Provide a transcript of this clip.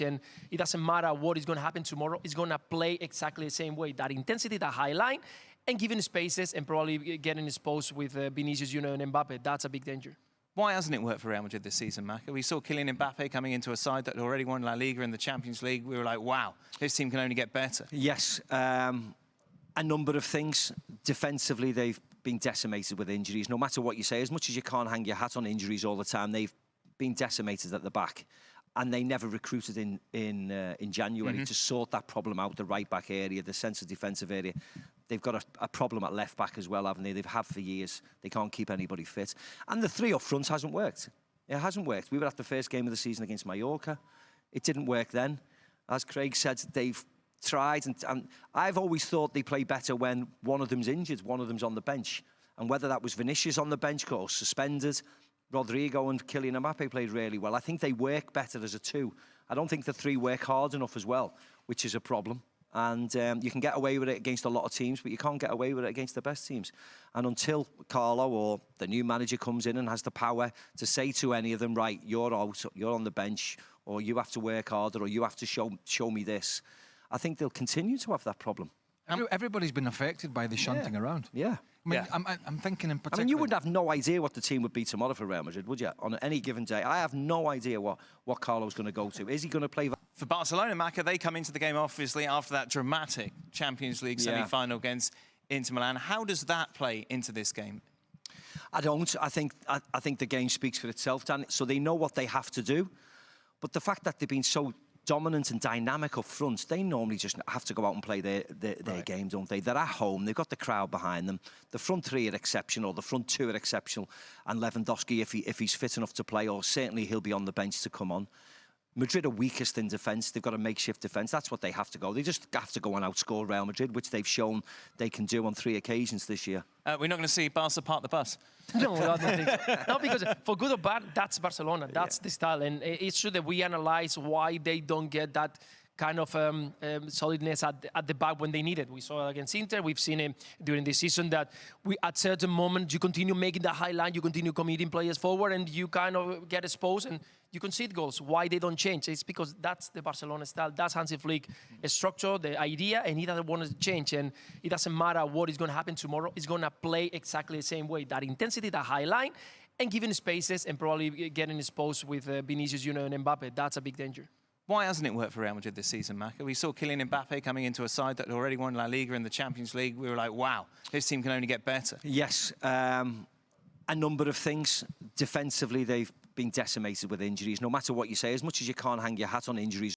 and it doesn't matter what is going to happen tomorrow. It's going to play exactly the same way. That intensity, that high line, and giving spaces and probably getting exposed with Vinicius Junior and Mbappe. That's a big danger. Why hasn't it worked for Real Madrid this season, Maka? We saw Kylian Mbappe coming into a side that had already won La Liga and the Champions League. We were like, wow, this team can only get better. Yes, a number of things. Defensively, they've been decimated with injuries. No matter what you say, as much as you can't hang your hat on injuries all the time, they've been decimated at the back. And they never recruited in January to sort that problem out, the right-back area, the centre defensive area. They've got a problem at left-back as well, haven't they? They've had for years. They can't keep anybody fit. And the three up front hasn't worked. It hasn't worked. We were at the first game of the season against Mallorca. It didn't work then. As Craig said, they've tried. And I've always thought they play better when one of them's injured, one of them's on the bench. And whether that was Vinicius on the bench or suspended, Rodrigo and Kylian Mbappe played really well. I think they work better as a two. I don't think the three work hard enough as well, which is a problem. And you can get away with it against a lot of teams, but you can't get away with it against the best teams. And until Carlo or the new manager comes in and has the power to say to any of them, right, you're out, you're on the bench, or you have to work harder, or you have to show me this, I think they'll continue to have that problem. Everybody's been affected by the shunting around. Yeah. I mean, I'm thinking in particular... I mean, you would have no idea what the team would be tomorrow for Real Madrid, would you? On any given day. I have no idea what Carlo's going to go to. Is he going to play... For Barcelona, Maka, they come into the game, obviously, after that dramatic Champions League semi-final against Inter Milan. How does that play into this game? I don't. I think the game speaks for itself, Dan. So they know what they have to do. But the fact that they've been so dominant and dynamic up front, they normally just have to go out and play their game, don't they? They're at home, they've got the crowd behind them. The front three are exceptional, the front two are exceptional, and Lewandowski, if he's fit enough to play, or certainly he'll be on the bench to come on. Madrid are weakest in defence. They've got a makeshift defence. That's what they have to go. They just have to go and outscore Real Madrid, which they've shown they can do on 3 occasions this year. We're not going to see Barca park the bus. No, I don't think so. No, because for good or bad, that's Barcelona. That's the style. And it's true that we analyze why they don't get that kind of solidness at the back when they need it. We saw it against Inter. We've seen it during the season that at certain moments you continue making the high line, you continue committing players forward, and you kind of get exposed and you concede goals. Why they don't change? It's because that's the Barcelona style. That's Hansi Flick structure, the idea, and he doesn't want to change. And it doesn't matter what is going to happen tomorrow. It's going to play exactly the same way. That intensity, that high line, and giving spaces and probably getting exposed with Vinicius Junior and Mbappe. That's a big danger. Why hasn't it worked for Real Madrid this season, Maka? We saw Kylian Mbappe coming into a side that had already won La Liga and the Champions League. We were like, wow, this team can only get better. Yes, a number of things. Defensively, they've been decimated with injuries. No matter what you say, as much as you can't hang your hat on injuries